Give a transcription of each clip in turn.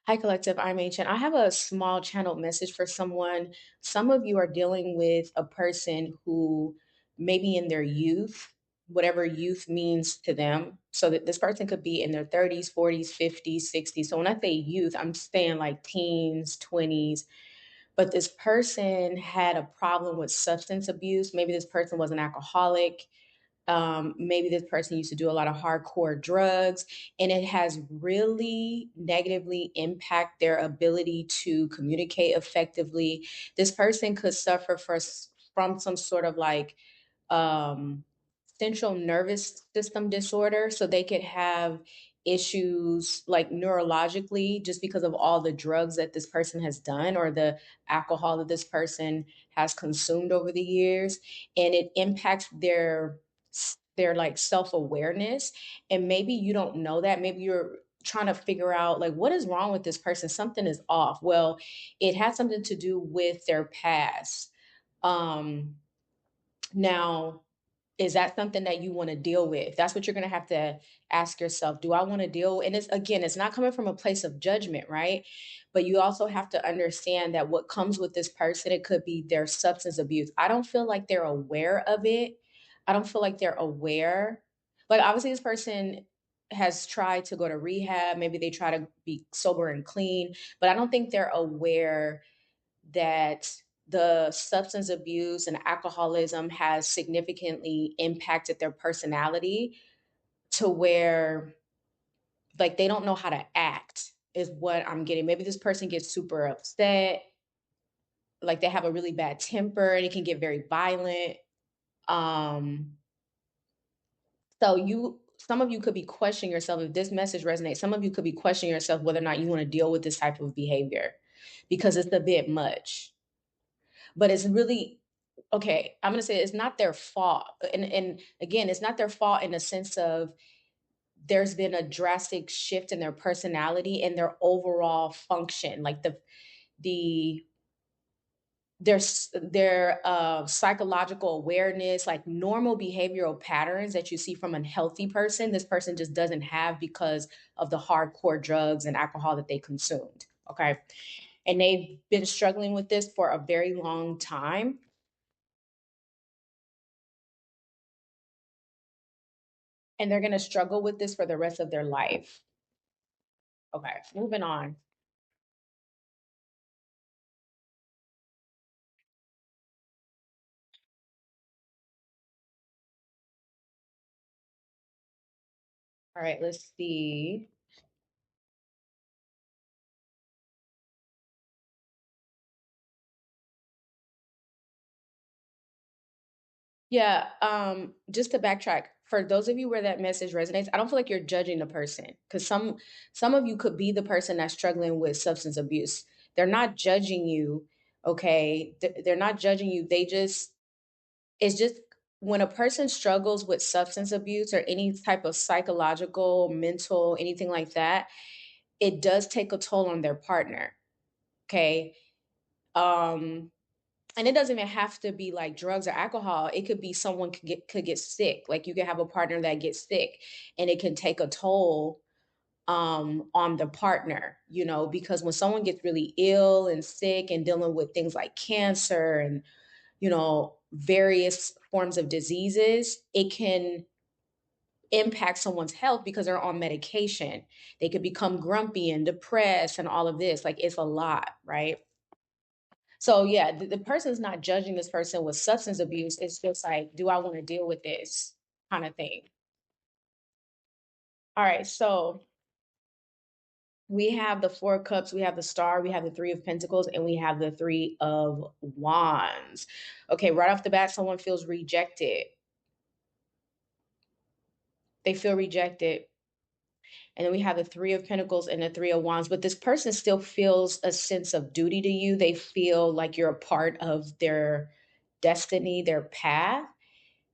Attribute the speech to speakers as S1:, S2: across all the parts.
S1: Hi, Collective. I'm Ancient. I have a small channeled message for someone. Some of you are dealing with a person who maybe in their youth, whatever youth means to them. So that this person could be in their 30s, 40s, 50s, 60s. So when I say youth, I'm saying like teens, 20s. But this person had a problem with substance abuse. Maybe this person was an alcoholic. Maybe this person used to do a lot of hardcore drugs, and it has really negatively impact their ability to communicate effectively. This person could suffer from some sort of like um, central nervous system disorder. So they could have issues like neurologically just because of all the drugs that this person has done or the alcohol that this person has consumed over the years. And it impacts their like self-awareness. And maybe you don't know that. Maybe you're trying to figure out like what is wrong with this person, something is off. Well, it has something to do with their past. Um now is that something that you want to deal with? That's what you're going to have to ask yourself. Do I want to deal? And it's again, it's not coming from a place of judgment, right? But you also have to understand that what comes with this person, it could be their substance abuse. I don't feel like they're aware of it. I don't feel like they're aware. Like obviously this person has tried to go to rehab, maybe they try to be sober and clean, but I don't think they're aware that the substance abuse and alcoholism has significantly impacted their personality to where like they don't know how to act is what I'm getting. Maybe this person gets super upset, like they have a really bad temper and it can get very violent. Um so you some of you could be questioning yourself if this message resonates. Some of you could be questioning yourself whether or not you want to deal with this type of behavior because it's a bit much. But it's really okay, I'm gonna say it's not their fault. And again, it's not their fault in the sense of there's been a drastic shift in their personality and their overall function. Like the their psychological awareness, like normal behavioral patterns that you see from a healthy person, this person just doesn't have because of the hardcore drugs and alcohol that they consumed. Okay. And they've been struggling with this for a very long time. And they're going to struggle with this for the rest of their life. Okay, moving on. All right, let's see. Yeah, just to backtrack, for those of you where that message resonates, I don't feel like you're judging the person because some of you could be the person that's struggling with substance abuse. They're not judging you, okay? They're not judging you. They just it's just when a person struggles with substance abuse or any type of psychological, mental, anything like that, it does take a toll on their partner. Okay. Um, and it doesn't even have to be like drugs or alcohol. It could be someone could get sick. Like you could have a partner that gets sick and it can take a toll on the partner, because when someone gets really ill and sick and dealing with things like cancer and, various forms of diseases, it can impact someone's health because they're on medication. They could become grumpy and depressed and all of this. Like it's a lot, right? So yeah, the person's not judging this person with substance abuse. It's just like, do I want to deal with this kind of thing? All right, so we have the Four of Cups, we have the Star, we have the Three of Pentacles, and we have the Three of Wands. Okay, right off the bat, someone feels rejected. They feel rejected. And then we have the Three of Pentacles and the Three of Wands, but this person still feels a sense of duty to you. They feel like you're a part of their destiny, their path,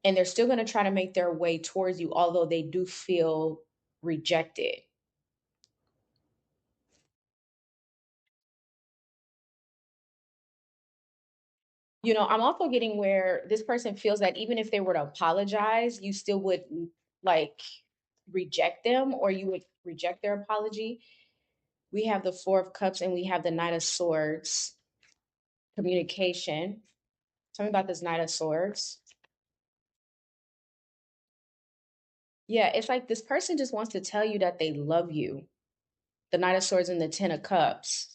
S1: and they're still going to try to make their way towards you, although they do feel rejected. I'm also getting where this person feels that even if they were to apologize, you still would like reject them or you would reject their apology. We have the Four of Cups and we have the Knight of Swords. Communication. Tell me about this Knight of Swords. Yeah, it's like this person just wants to tell you that they love you. The Knight of Swords and the Ten of Cups.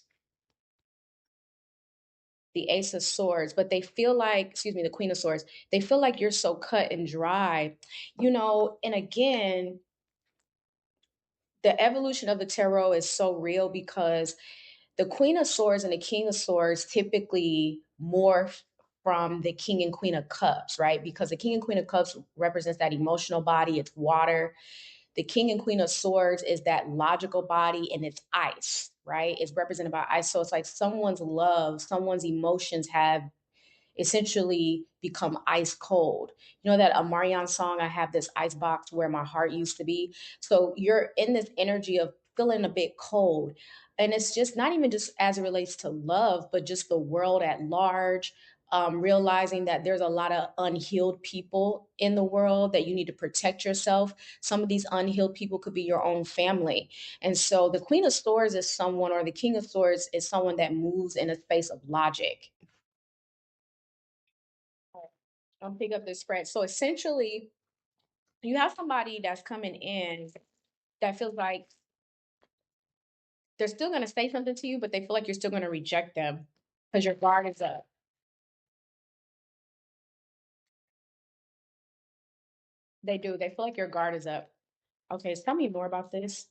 S1: The Ace of Swords, but they feel like, excuse me, the Queen of Swords, they feel like you're so cut and dry, and again, the evolution of the tarot is so real because the Queen of Swords and the King of Swords typically morph from the King and Queen of Cups, right? Because the King and Queen of Cups represents that emotional body, it's water. The King and Queen of Swords is that logical body and it's ice, right? It's represented by ice. So it's like someone's love, someone's emotions have essentially become ice cold. You know that Amarian song, I have this ice box where my heart used to be. So you're in this energy of feeling a bit cold. And it's just not even just as it relates to love, but just the world at large. Realizing that there's a lot of unhealed people in the world, that you need to protect yourself. Some of these unhealed people could be your own family. And so the Queen of Swords is someone, or the King of Swords is someone that moves in a space of logic. I'll pick up this spread. So essentially, you have somebody that's coming in that feels like they're still going to say something to you, but they feel like you're still going to reject them because your guard is up. They do. They feel like your guard is up. Okay, so tell me more about this.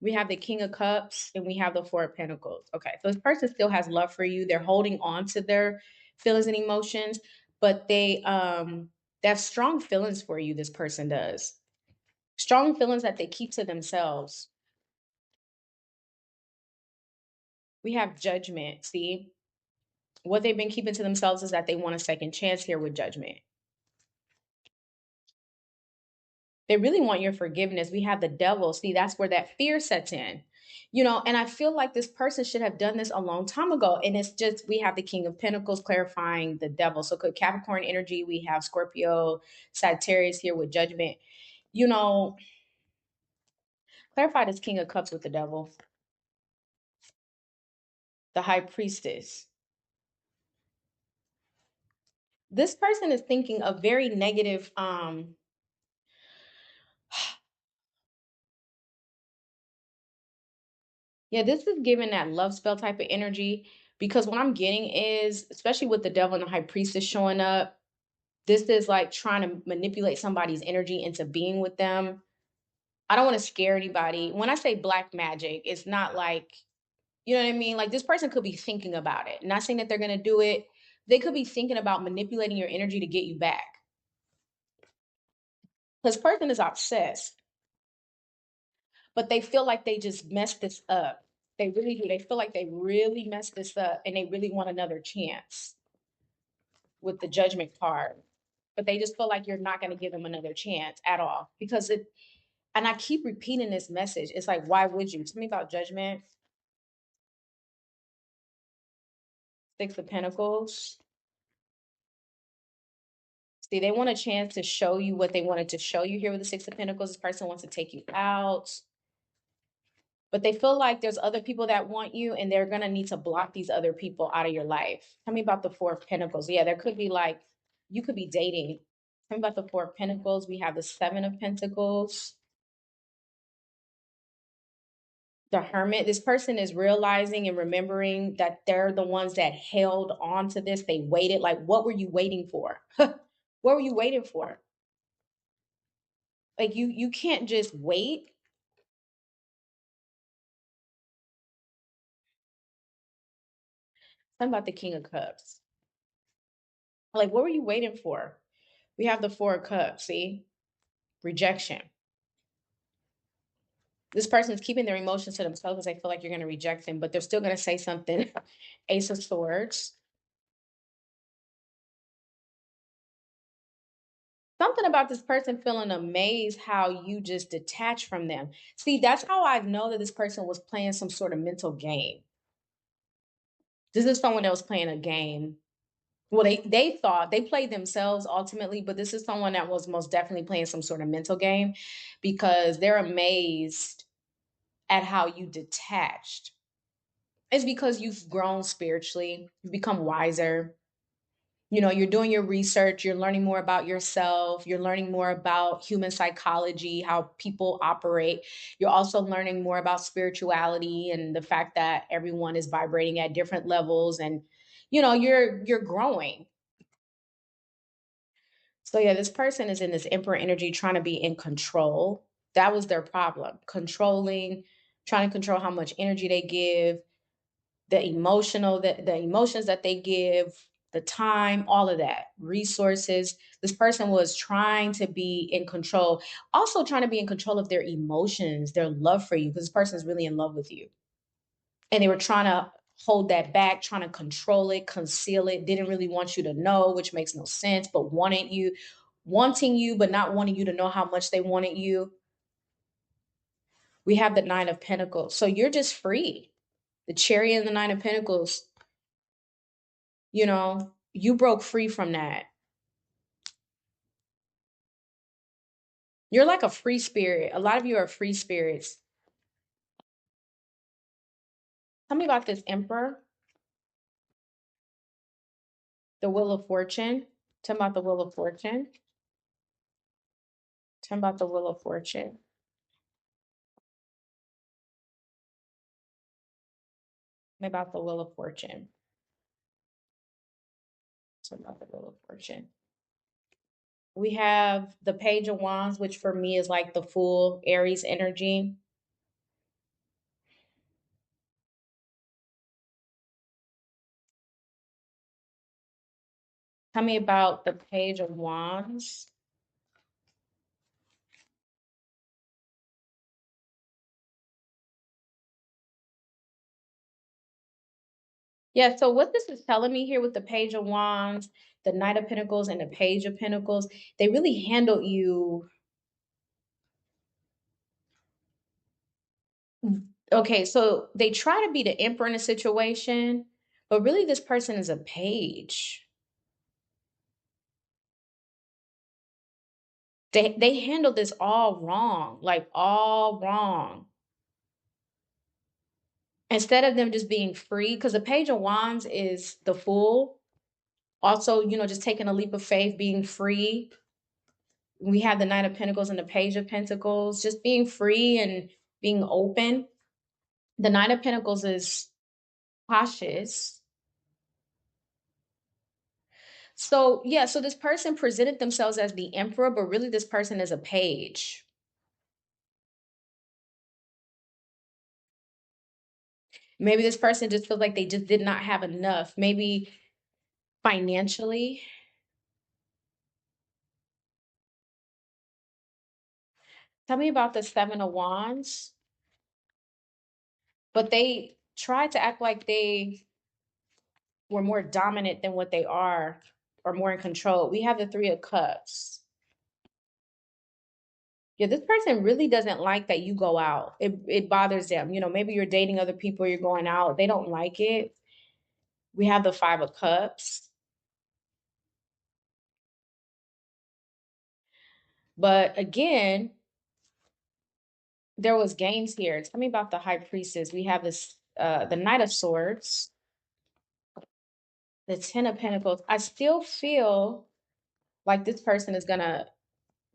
S1: We have the King of Cups and we have the Four of Pentacles. Okay, so this person still has love for you. They're holding on to their feelings and emotions, but they have strong feelings for you. This person does strong feelings that they keep to themselves. We have Judgment. See, what they've been keeping to themselves is that they want a second chance here with Judgment. They really want your forgiveness. We have the Devil. See, that's where that fear sets in. And I feel like this person should have done this a long time ago. And it's just, we have the King of Pentacles clarifying the Devil. So Capricorn energy, we have Scorpio, Sagittarius here with Judgment. You know, clarify this King of Cups with the Devil. The High Priestess. This person is thinking a very negative, yeah, this is giving that love spell type of energy, because what I'm getting is, especially with the Devil and the High Priestess showing up, this is like trying to manipulate somebody's energy into being with them. I don't want to scare anybody. When I say black magic, it's not like, you know what I mean? Like, this person could be thinking about it. Not saying that they're going to do it. They could be thinking about manipulating your energy to get you back. This person is obsessed, but they feel like they just messed this up. They really do. They feel like they really messed this up and they really want another chance with the Judgment card. But they just feel like you're not going to give them another chance at all, because and I keep repeating this message. It's like, why would you? Tell me about Judgment. Six of Pentacles. See, they want a chance to show you what they wanted to show you here with the Six of Pentacles. This person wants to take you out, but they feel like there's other people that want you and they're going to need to block these other people out of your life. Tell me about the Four of Pentacles. Yeah, there could be like, you could be dating. Tell me about the Four of Pentacles. We have the Seven of Pentacles. The Hermit. This person is realizing and remembering that they're the ones that held on to this. They waited. Like, what were you waiting for? What were you waiting for? Like, you can't just wait. Talking about the King of Cups. Like, what were you waiting for? We have the Four of Cups. See, rejection. This person is keeping their emotions to themselves because they feel like you're going to reject them, but they're still going to say something. Ace of Swords. Something about this person feeling amazed how you just detach from them. See, that's how I know that this person was playing some sort of mental game. This is someone that was playing a game. Well, they thought they played themselves ultimately, but this is someone that was most definitely playing some sort of mental game, because they're amazed at how you detached. It's because you've grown spiritually, you've become wiser. You know, you're doing your research, you're learning more about yourself, you're learning more about human psychology, how people operate. You're also learning more about spirituality and the fact that everyone is vibrating at different levels, and you're growing. So yeah, this person is in this emperor energy trying to be in control. That was their problem. Controlling, trying to control how much energy they give, the emotions that they give, the time, all of that, resources. This person was trying to be in control, also trying to be in control of their emotions, their love for you, because this person is really in love with you. And they were trying to hold that back, trying to control it, conceal it, didn't really want you to know, which makes no sense, but wanting you, but not wanting you to know how much they wanted you. We have the Nine of Pentacles. So you're just free. The Chariot and the Nine of Pentacles, you broke free from that. You're like a free spirit. A lot of you are free spirits. Tell me about this Emperor, the Wheel of Fortune. Tell me about the Wheel of Fortune. Tell me about the Wheel of Fortune. Tell me about the Wheel of Fortune. Tell me about the Wheel of Fortune. We have the Page of Wands, which for me is like the full Aries energy. Tell me about the Page of Wands. Yeah, so what this is telling me here with the Page of Wands, the Knight of Pentacles, and the Page of Pentacles, they really handled you. Okay, so they try to be the emperor in a situation, but really this person is a page. They handled this all wrong, like all wrong. Instead of them just being free, because the Page of Wands is the Fool. Also, just taking a leap of faith, being free. We have the Knight of Pentacles and the Page of Pentacles, just being free and being open. The Knight of Pentacles is cautious. So, yeah, so this person presented themselves as the emperor, but really this person is a page. Maybe this person just feels like they just did not have enough, maybe financially. Tell me about the Seven of Wands. But they tried to act like they were more dominant than what they are, or more in control. We have the Three of Cups. Yeah, this person really doesn't like that you go out. It bothers them. Maybe you're dating other people, you're going out. They don't like it. We have the Five of Cups. But again, there was gains here. Tell me about the High Priestess. We have this the Knight of Swords, the Ten of Pentacles. I still feel like this person is gonna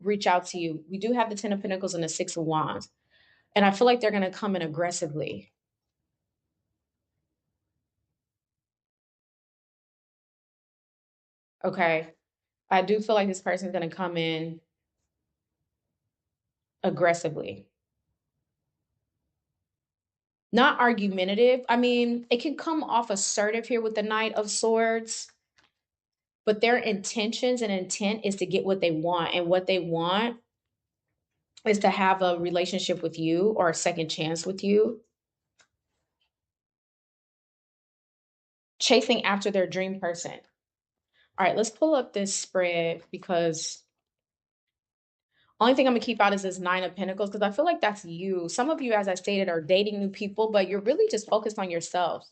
S1: reach out to you. We do have the Ten of Pentacles and the Six of Wands. And I feel like they're gonna come in aggressively. Okay. I do feel like this person is gonna come in aggressively. Not argumentative. I mean, it can come off assertive here with the Knight of Swords, but their intentions and intent is to get what they want. And what they want is to have a relationship with you or a second chance with you, chasing after their dream person. All right, let's pull up this spread, because only thing I'm gonna keep out is this Nine of Pentacles, because I feel like that's you. Some of you, as I stated, are dating new people, but you're really just focused on yourself,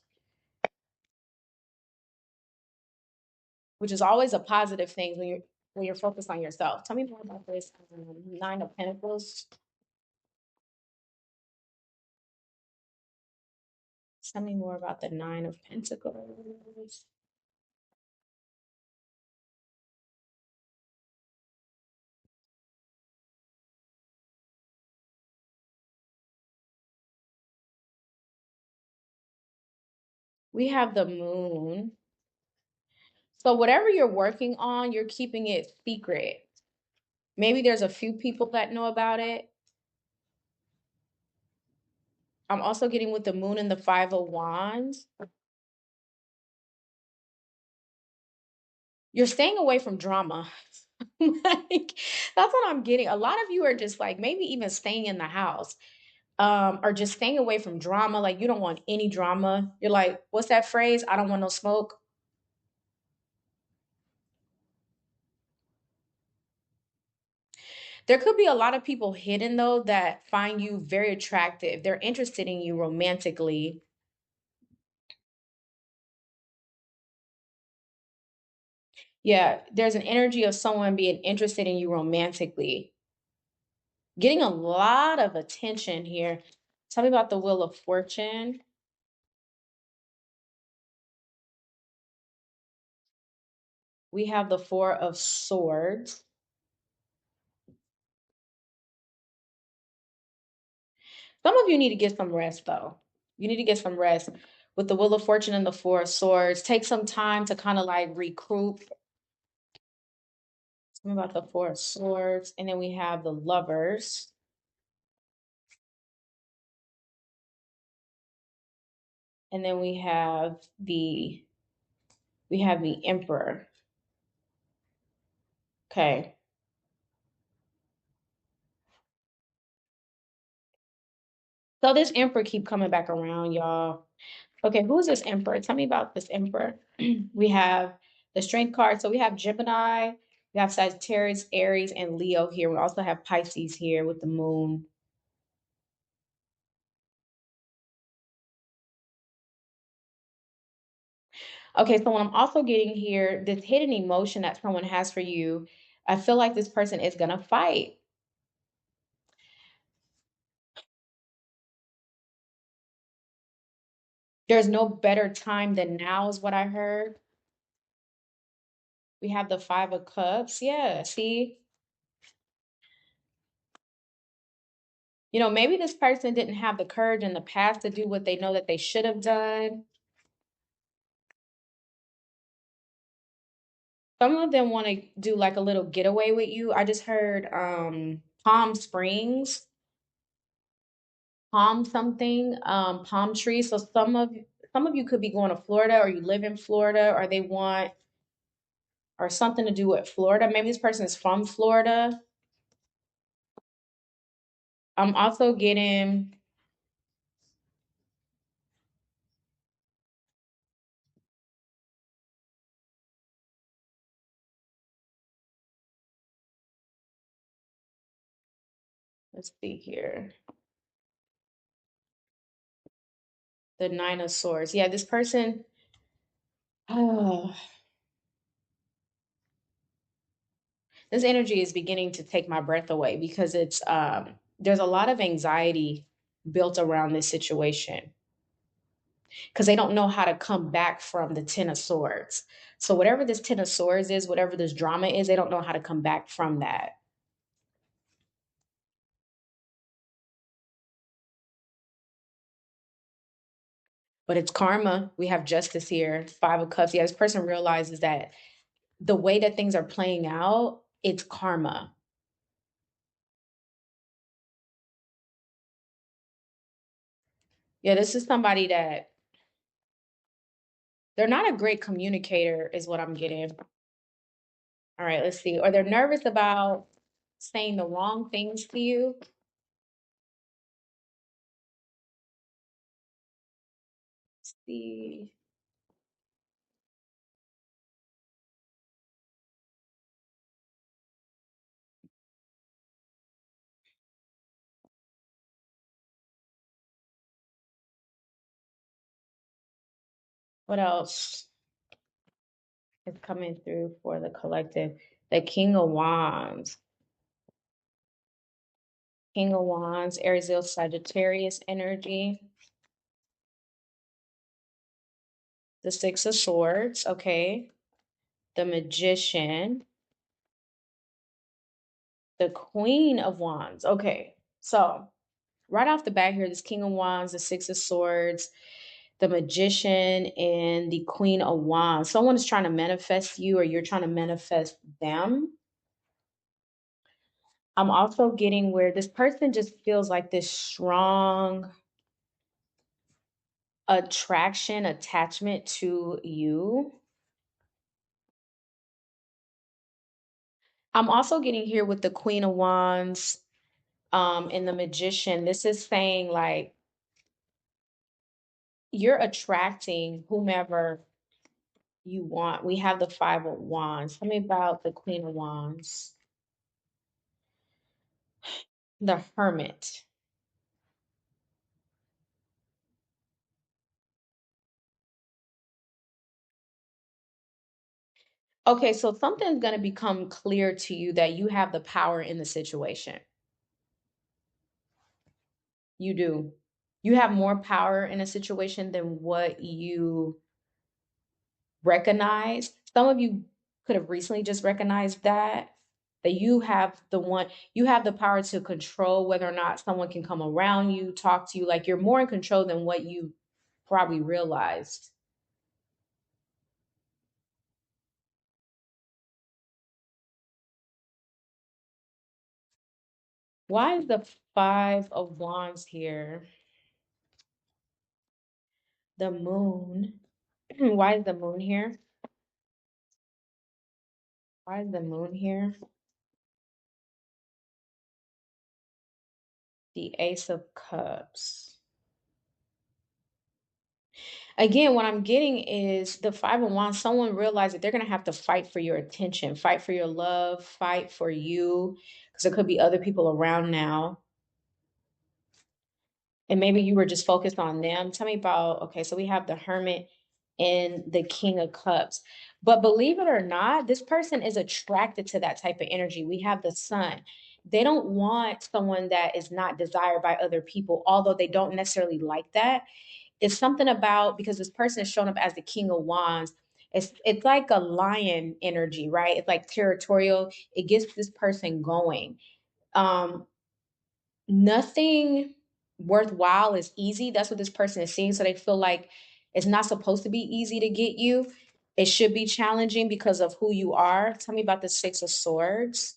S1: which is always a positive thing when you're focused on yourself. Tell me more about this Nine of Pentacles. Tell me more about the Nine of Pentacles. We have the Moon. So whatever you're working on, you're keeping it secret. Maybe there's a few people that know about it. I'm also getting with the Moon and the Five of Wands. You're staying away from drama. Like, that's what I'm getting. A lot of you are just like maybe even staying in the house, or just staying away from drama. Like you don't want any drama. You're like, what's that phrase? I don't want no smoke. There could be a lot of people hidden though that find you very attractive. They're interested in you romantically. Yeah, there's an energy of someone being interested in you romantically. Getting a lot of attention here. Tell me about the Wheel of Fortune. We have the Four of Swords. Some of you need to get some rest though. You need to get some rest with the Wheel of Fortune and the Four of Swords. Take some time to kind of like regroup. Tell me about the Four of Swords. And then we have the Lovers. And then we have the Emperor. Okay. So this Emperor keep coming back around, y'all. Okay, who is this Emperor? Tell me about this Emperor. We have the Strength card. So we have Gemini, we have Sagittarius, Aries, and Leo here. We also have Pisces here with the Moon. Okay, so what I'm also getting here, this hidden emotion that someone has for you, I feel like this person is gonna fight. There's no better time than now, is what I heard. We have the Five of Cups. Yeah, see? Maybe this person didn't have the courage in the past to do what they know that they should have done. Some of them want to do like a little getaway with you. I just heard Palm Springs, palm something, palm tree. So some of you could be going to Florida, or you live in Florida, or they want or something to do with Florida. Maybe this person is from Florida. I'm also getting, let's see here, the Nine of Swords. Yeah, this person, oh, this energy is beginning to take my breath away because there's a lot of anxiety built around this situation because they don't know how to come back from the Ten of Swords. So whatever this Ten of Swords is, whatever this drama is, they don't know how to come back from that. But it's karma. We have justice here. Five of Cups. Yeah, this person realizes that the way that things are playing out, it's karma. Yeah, this is somebody that they're not a great communicator, is what I'm getting. All right, let's see. Or they're nervous about saying the wrong things to you. Let's see. What else is coming through for the collective? The King of Wands. King of Wands, Aries, Sagittarius energy. The Six of Swords, okay. The Magician, the Queen of Wands. Okay. So, right off the bat here, this King of Wands, the Six of Swords, the Magician, and the Queen of Wands. Someone is trying to manifest you, or you're trying to manifest them. I'm also getting where this person just feels like this strong attraction, attachment to you. I'm also getting here with the Queen of Wands and the Magician. This is saying like you're attracting whomever you want. We have the Five of Wands. Tell me about the Queen of Wands. The Hermit. Okay, so something's going to become clear to you that you have the power in the situation. You do. You have more power in a situation than what you recognize. Some of you could have recently just recognized that you have you have the power to control whether or not someone can come around you, talk to you. Like you're more in control than what you probably realized. Why is the Five of Wands here? The Moon. Why is the Moon here? Why is the Moon here? The Ace of Cups. Again, what I'm getting is the Five of Wands. Someone realized that they're going to have to fight for your attention, fight for your love, fight for you, because there could be other people around now. And maybe you were just focused on them. Tell me about, okay, so we have the Hermit and the King of Cups. But believe it or not, this person is attracted to that type of energy. We have the Sun. They don't want someone that is not desired by other people, although they don't necessarily like that. It's something about, because this person is shown up as the King of Wands. It's like a lion energy, right? It's like territorial. It gets this person going. Um, Nothing worthwhile is easy. That's what this person is seeing. So they feel like it's not supposed to be easy to get you. It should be challenging because of who you are. Tell me about the Six of Swords.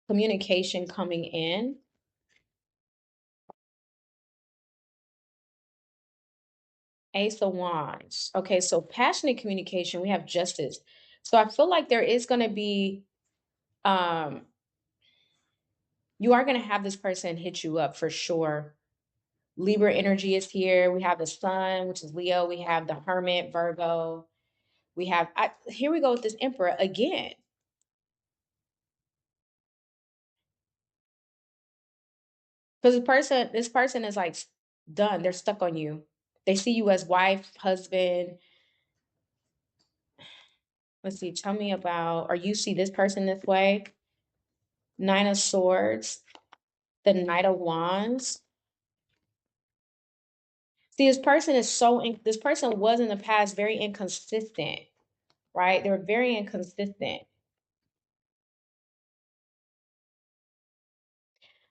S1: Communication coming in. Ace of Wands. Okay, so passionate communication, we have justice. So I feel like there is going to be, um, you are going to have this person hit you up for sure. Libra energy is here. We have the Sun, which is Leo. We have the Hermit, Virgo. We have, here we go with this Emperor again. Because this person is like done. They're stuck on you. They see you as wife, husband. Let's see. Tell me about, or you see this person this way. Nine of Swords, the Knight of Wands. See, this person was in the past very inconsistent, right? They were very inconsistent.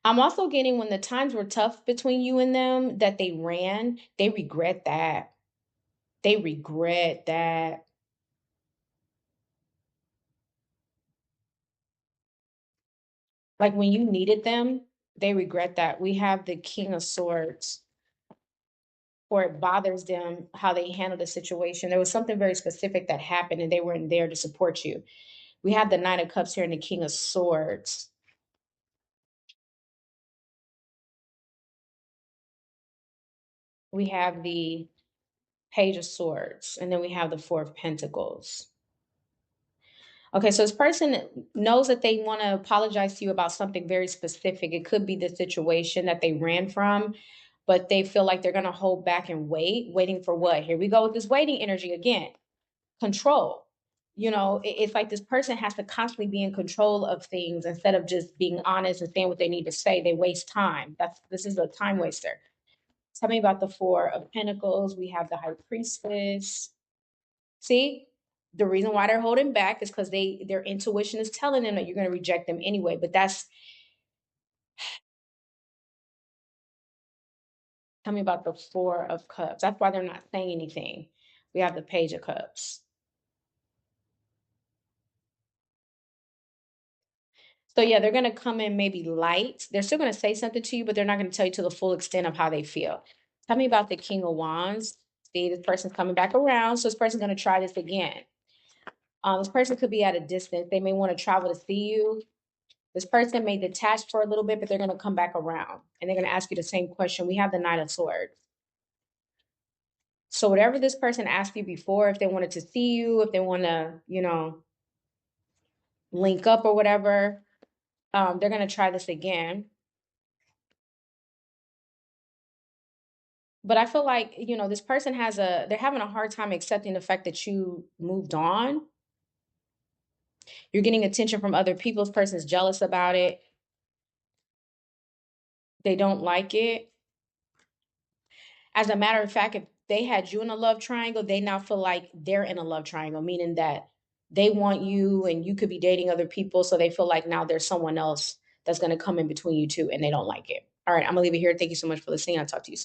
S1: I'm also getting when the times were tough between you and them that they ran, they regret that. They regret that. Like when you needed them, they regret that. We have the King of Swords, or it bothers them how they handled the situation. There was something very specific that happened and they weren't there to support you. We have the Nine of Cups here and the King of Swords. We have the Page of Swords, and then we have the Four of Pentacles. Okay, so this person knows that they want to apologize to you about something very specific. It could be the situation that they ran from, but they feel like they're going to hold back and waiting for what? Here we go with this waiting energy again. Control. It's like this person has to constantly be in control of things instead of just being honest and saying what they need to say. They waste time. This is a time waster. Tell me about the Four of Pentacles. We have the High Priestess. See, the reason why they're holding back is because their intuition is telling them that you're going to reject them anyway. But that's tell me about the Four of Cups. That's why they're not saying anything. We have the Page of Cups. So yeah, they're gonna come in maybe light. They're still gonna say something to you, but they're not gonna tell you to the full extent of how they feel. Tell me about the King of Wands. See, this person's coming back around, so this person's gonna try this again. This person could be at a distance. They may want to travel to see you. This person may detach for a little bit, but they're gonna come back around and they're gonna ask you the same question. We have the Knight of Swords. So whatever this person asked you before, if they wanted to see you, if they want to, link up or whatever, they're gonna try this again. But I feel like, this person they're having a hard time accepting the fact that you moved on. You're getting attention from other people. This person's jealous about it. They don't like it. As a matter of fact, if they had you in a love triangle, they now feel like they're in a love triangle, meaning that they want you and you could be dating other people. So they feel like now there's someone else that's going to come in between you two and they don't like it. All right, I'm going to leave it here. Thank you so much for listening. I'll talk to you soon.